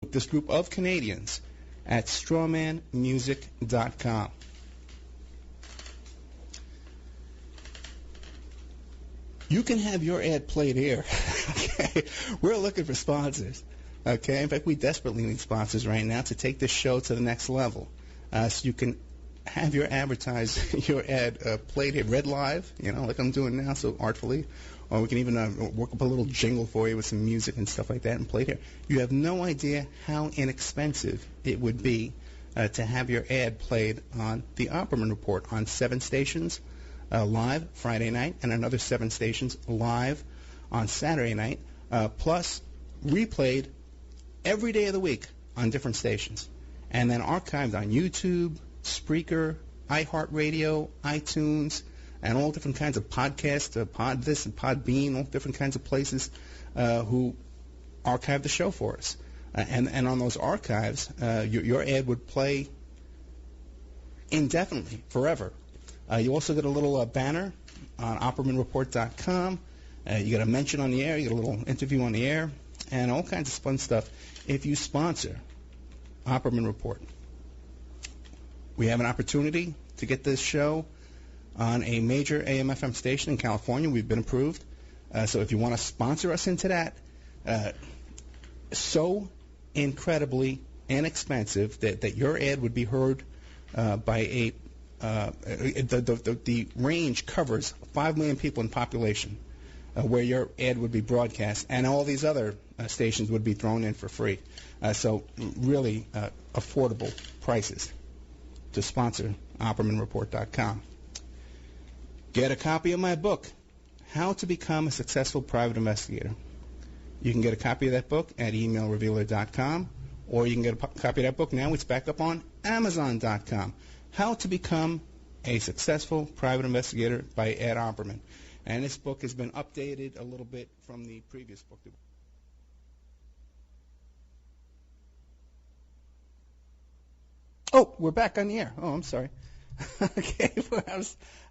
this group of Canadians at strawmanmusic.com. You can have your ad played here. Okay, we're looking for sponsors. Okay, in fact, we desperately need sponsors right now to take this show to the next level. So you can have your your ad played here, read live, like I'm doing now, so artfully. Or we can even work up a little jingle for you with some music and stuff like that and play it here. You have no idea how inexpensive it would be to have your ad played on the Opperman Report on 7 stations live Friday night and another 7 stations live on Saturday night, plus replayed every day of the week on different stations, and then archived on YouTube, Spreaker, iHeartRadio, iTunes, and all different kinds of podcasts, Pod this and Podbean, all different kinds of places who archive the show for us. And on those archives, your ad would play indefinitely, forever. You also get a little banner on OppermanReport.com. You get a mention on the air, you get a little interview on the air, and all kinds of fun stuff if you sponsor Opperman Report. We have an opportunity to get this show on a major AM/FM station in California. We've been approved. So if you want to sponsor us into that, so incredibly inexpensive that your ad would be heard by the range covers 5 million people in population where your ad would be broadcast, and all these other stations would be thrown in for free. So really affordable prices to sponsor OppermanReport.com. Get a copy of my book, How to Become a Successful Private Investigator. You can get a copy of that book at emailrevealer.com, or you can get a copy of that book now. It's back up on Amazon.com. How to Become a Successful Private Investigator by Ed Opperman. And this book has been updated a little bit from the previous book. Oh, we're back on the air. Oh, I'm sorry. Okay, well,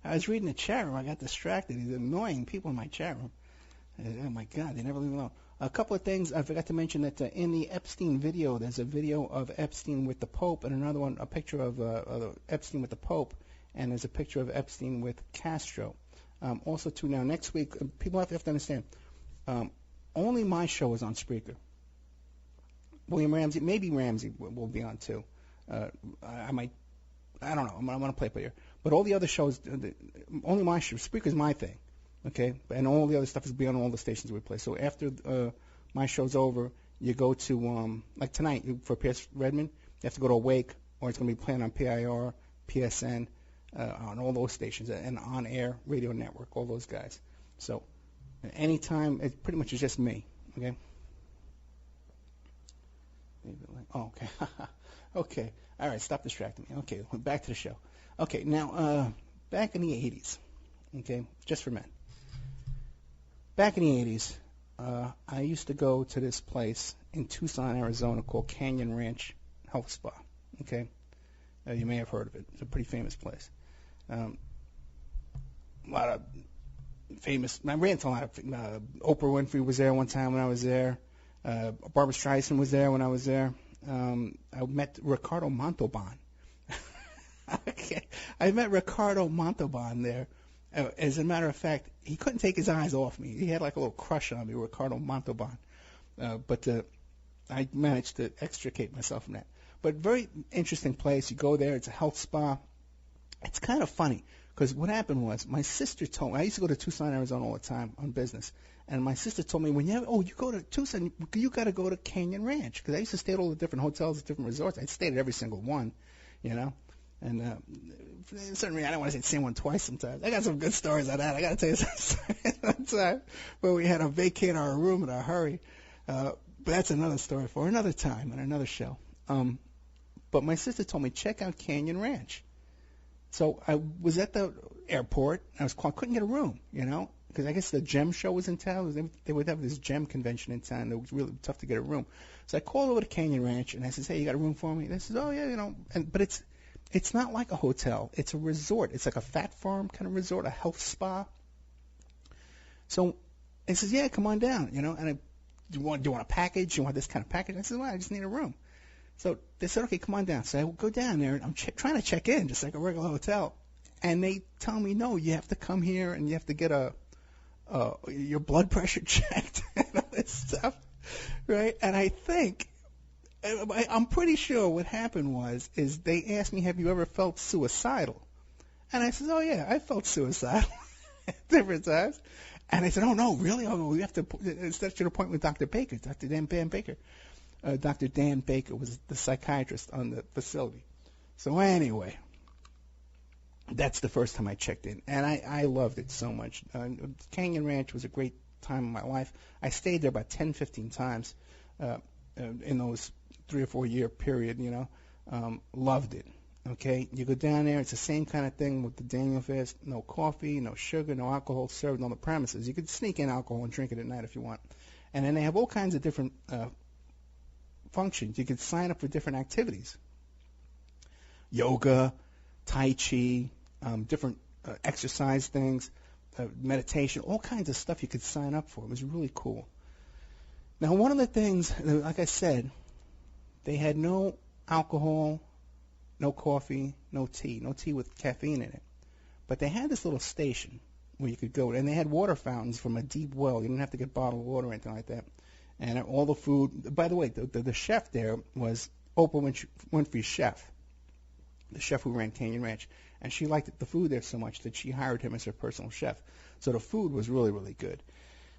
I was reading the chat room. I got distracted. These annoying people in my chat room. Oh, my God, they never leave me alone. A couple of things. I forgot to mention that in the Epstein video, there's a video of Epstein with the Pope, and another one, a picture of Epstein with the Pope, and there's a picture of Epstein with Castro. Also, too, now, next week, people have to understand, only my show is on Spreaker. William Ramsey, maybe Ramsey will be on, too. I don't know. I'm going to play it by ear. But all the other shows, only my show, Spreaker's my thing, okay? And all the other stuff is beyond all the stations we play. So after my show's over, you go to, like tonight, for Pierce Redmond, you have to go to Awake, or it's going to be playing on PIR, PSN, on all those stations, and On Air Radio Network, all those guys. So anytime, it pretty much is just me, okay? Oh, okay. Okay. All right, stop distracting me. Okay, back to the show. Okay, now, back in the 80s, okay, just for men. Back in the 80s, I used to go to this place in Tucson, Arizona called Canyon Ranch Health Spa, okay? You may have heard of it. It's a pretty famous place. A lot of famous, I ran into a lot of, Oprah Winfrey was there one time when I was there. Barbara Streisand was there when I was there. I met Ricardo Montalban. Okay. I met Ricardo Montalban there. As a matter of fact, he couldn't take his eyes off me. He had like a little crush on me, Ricardo Montalban. But I managed to extricate myself from that. But very interesting place. You go there. It's a health spa. It's kind of funny because what happened was my sister told me. I used to go to Tucson, Arizona all the time on business. And my sister told me, you go to Tucson, you got to go to Canyon Ranch. Because I used to stay at all the different hotels, different resorts. I stayed at every single one, And for certain reason, I don't want to say the same one twice sometimes. I got some good stories on that. I got to tell you some stories one time where we had to vacate our room in a hurry. But that's another story for another time and another show. But my sister told me, check out Canyon Ranch. So I was at the airport. Couldn't get a room, because I guess the GEM show was in town. They would have this GEM convention in town. It was really tough to get a room. So I called over to Canyon Ranch, and I said, hey, you got a room for me? They said, oh, yeah, But it's not like a hotel. It's a resort. It's like a fat farm kind of resort, a health spa. So I says, yeah, come on down, And I do you want a package? Do you want this kind of package? I said, well, I just need a room. So they said, okay, come on down. So I go down there, and I'm trying to check in, just like a regular hotel. And they tell me, no, you have to come here, and you have to get your blood pressure checked and all this stuff, right? And I think, I'm pretty sure what happened is they asked me, have you ever felt suicidal? And I said, oh, yeah, I felt suicidal different times. And they said, oh, no, really? Oh, we have to set your appointment with Dr. Baker, Dr. Dan Baker. Dr. Dan Baker was the psychiatrist on the facility. So anyway, that's the first time I checked in, and I loved it so much. Canyon Ranch was a great time in my life. I stayed there about 10, 15 times in those 3 or 4 year period, loved it. Okay, you go down there, it's the same kind of thing with the Daniel Fast. No coffee, no sugar, no alcohol served on the premises. You could sneak in alcohol and drink it at night if you want. And then they have all kinds of different functions. You could sign up for different activities. Yoga, Tai Chi, different exercise things, meditation, all kinds of stuff you could sign up for. It was really cool. Now, one of the things, like I said, they had no alcohol, no coffee, no tea with caffeine in it. But they had this little station where you could go, and they had water fountains from a deep well. You didn't have to get bottled water or anything like that. And all the food, by the way, the chef there was Oprah Winfrey's chef, the chef who ran Canyon Ranch. And she liked the food there so much that she hired him as her personal chef. So the food was really, really good.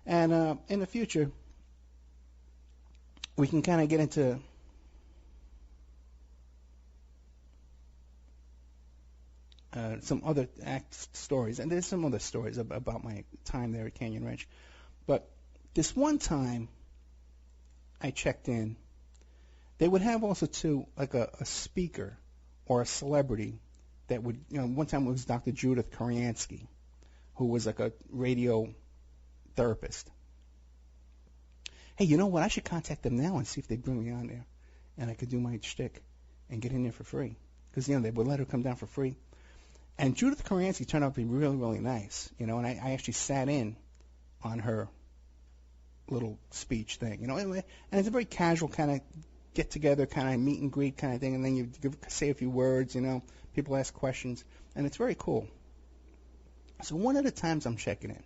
And in the future, we can kind of get into some other stories. And there's some other stories about my time there at Canyon Ranch. But this one time I checked in, they would have also, too, like a speaker or a celebrity that would, one time it was Dr. Judith Koreansky, who was like a radio therapist. Hey, you know what? I should contact them now and see if they bring me on there, and I could do my shtick and get in there for free. Because, they would let her come down for free. And Judith Koreansky turned out to be really, really nice, and I actually sat in on her little speech thing, and it's a very casual kind of get-together, kind of meet and greet kind of thing, and then you say a few words, people ask questions, and it's very cool. So one of the times I'm checking in,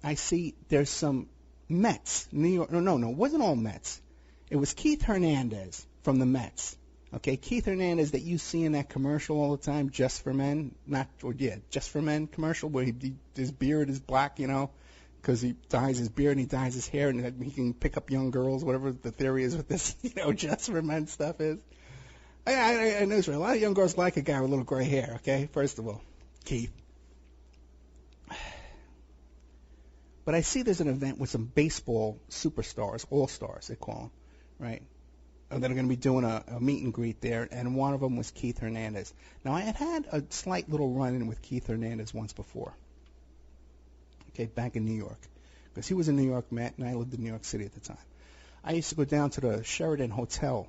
I see there's some Mets, New York, no, it wasn't all Mets. It was Keith Hernandez from the Mets. Okay, Keith Hernandez that you see in that commercial all the time, Just for Men, Just for Men commercial, where his beard is black, because he dyes his beard and he dyes his hair and he can pick up young girls, whatever the theory is with this, Just for Men stuff is. I know a lot of young girls like a guy with a little gray hair, okay, first of all, Keith. But I see there's an event with some baseball superstars, all-stars they call them, right? That are going to be doing a meet and greet there, and one of them was Keith Hernandez. Now, I had a slight little run-in with Keith Hernandez once before, okay, back in New York, because he was a New York Met, and I lived in New York City at the time. I used to go down to the Sheraton Hotel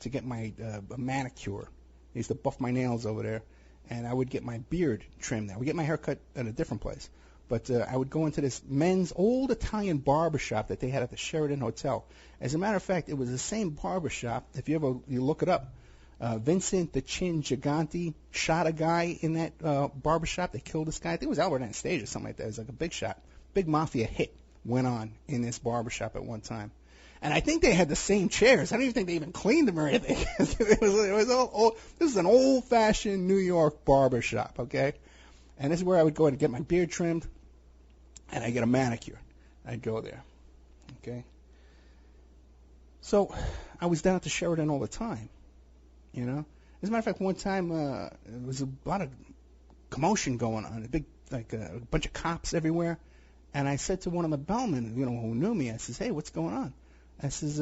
to get my manicure. I used to buff my nails over there, and I would get my beard trimmed there. I would get my hair cut at a different place. But I would go into this men's old Italian barbershop that they had at the Sheraton Hotel. As a matter of fact, it was the same barbershop. If you look it up, Vincent the Chin Gigante shot a guy in that barbershop. They killed this guy. I think it was Albert Anastasia or something like that. It was like a big shot. Big mafia hit went on in this barbershop at one time. And I think they had the same chairs. I don't even think they even cleaned them or anything. it was all this is an old-fashioned New York barbershop, okay? And this is where I would go to get my beard trimmed, and I get a manicure. I'd go there, okay? So I was down at the Sheraton all the time, As a matter of fact, one time there was a lot of commotion going on, a bunch of cops everywhere. And I said to one of the bellmen, who knew me, I says, hey, what's going on? I says,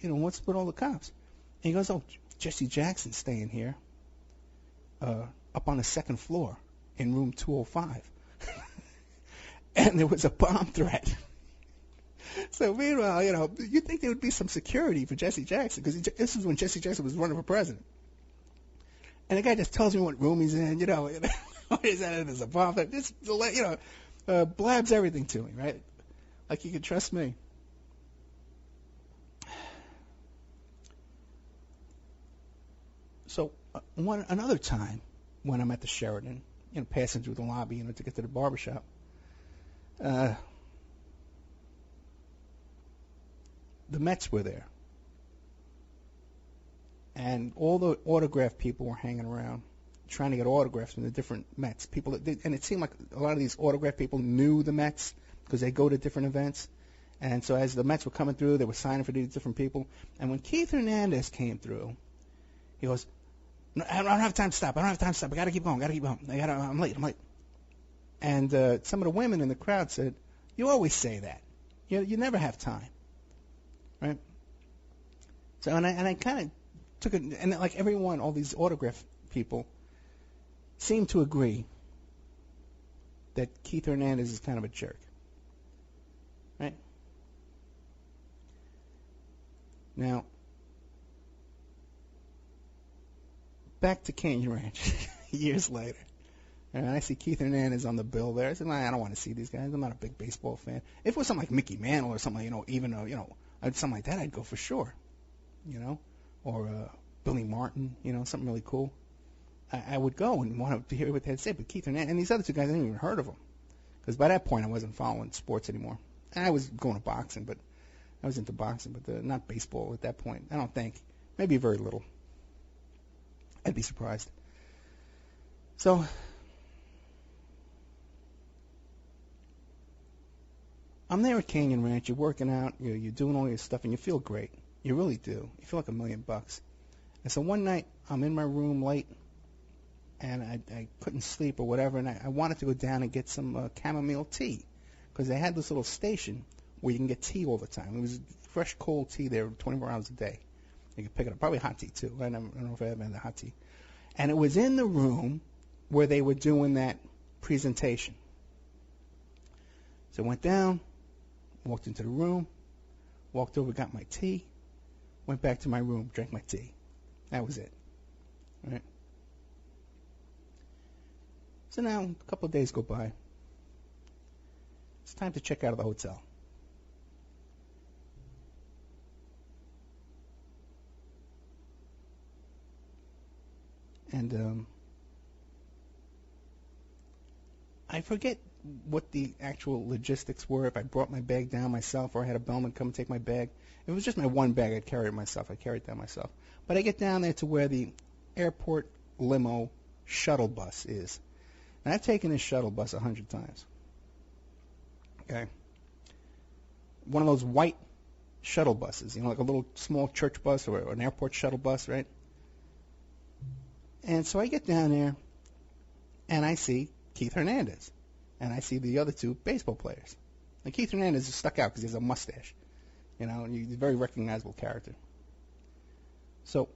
what's with all the cops? And he goes, oh, Jesse Jackson's staying here, up on the second floor in room 205. And there was a bomb threat. So meanwhile, you'd think there would be some security for Jesse Jackson, because this is when Jesse Jackson was running for president. And the guy just tells me what room he's in, he's in, there's a bomb threat. Just, blabs everything to me, right? Like you can trust me. So another time when I'm at the Sheraton, passing through the lobby, to get to the barbershop, the Mets were there, and all the autograph people were hanging around, trying to get autographs from the different Mets people. And it seemed like a lot of these autograph people knew the Mets because they go to different events. And so as the Mets were coming through, they were signing for these different people. And when Keith Hernandez came through, he goes, "No, I don't have time to stop. I don't have time to stop. I got to keep going. I'm late. And some of the women in the crowd said, "You always say that. You never have time." Right? So, and I kind of took it, and like everyone, all these autograph people seem to agree that Keith Hernandez is kind of a jerk. Right? Now, back to Canyon Ranch years later. And I see Keith Hernandez on the bill there. I said, I don't want to see these guys. I'm not a big baseball fan. If it was something like Mickey Mantle or something, even though, something like that, I'd go for sure. Or Billy Martin, something really cool. I would go and want to hear what they had to say. But Keith Hernandez and these other two guys, I hadn't even heard of them. Because by that point, I wasn't following sports anymore. I was going to boxing, but I was into boxing, but not baseball at that point. I don't think. Maybe very little. I'd be surprised. So, I'm there at Canyon Ranch. You're working out. You're doing all your stuff, and you feel great. You really do. You feel like $1 million. And so one night, I'm in my room late, and I couldn't sleep or whatever, and I wanted to go down and get some chamomile tea, because they had this little station where you can get tea all the time. It was fresh, cold tea there 24 hours a day. You could pick it up. Probably hot tea, too. I don't know if I ever had the hot tea. And it was in the room where they were doing that presentation. So I went down, walked into the room, walked over, got my tea, went back to my room, drank my tea. That was it. All right. So now a couple of days go by. It's time to check out of the hotel. And I forget what the actual logistics were, if I brought my bag down myself or I had a bellman come and take my bag. It was just my one bag. I'd carry it myself. I carried it down myself. But I get down there to where the airport limo shuttle bus is. And I've taken this shuttle bus 100 times. Okay? One of those white shuttle buses, like a little small church bus or an airport shuttle bus, right? And so I get down there, and I see Keith Hernandez, and I see the other two baseball players. And Keith Hernandez is stuck out because he has a mustache, and he's a very recognizable character. So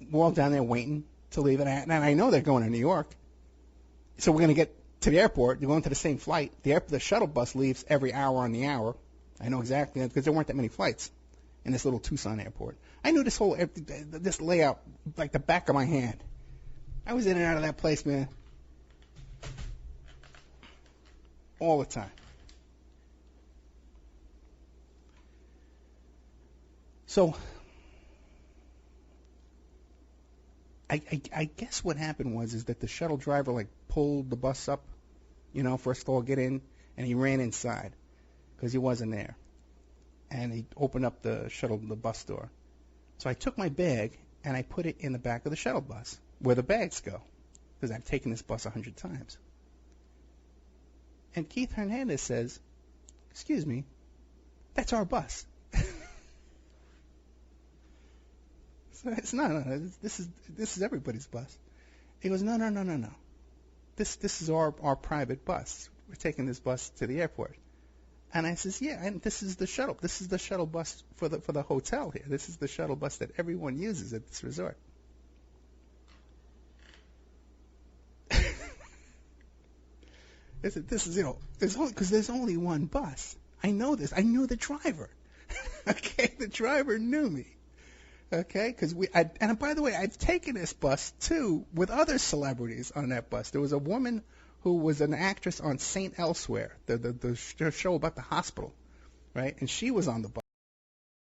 we're all down there waiting to leave, and I know they're going to New York. So we're going to get to the airport. They're going to the same flight. The shuttle bus leaves every hour on the hour. I know exactly, because there weren't that many flights in this little Tucson airport. I knew this layout like the back of my hand. I was in and out of that place, man, all the time. So I guess what happened is that the shuttle driver pulled the bus up, for us to all get in, and he ran inside because he wasn't there. And he opened up the bus door. So I took my bag and I put it in the back of the shuttle bus where the bags go, because I've taken this bus 100 times. And Keith Hernandez says, "Excuse me, that's our bus." So it's no. This is everybody's bus. He goes, no. This is our private bus. We're taking this bus to the airport. And I says, yeah, and this is the shuttle. This is the shuttle bus for the hotel here. This is the shuttle bus that everyone uses at this resort. This is there's only one bus. I know this. I knew the driver. Okay, the driver knew me. Okay, because and by the way, I've taken this bus too with other celebrities on that bus. There was a woman who was an actress on Saint Elsewhere, the show about the hospital, right? And she was on the bus.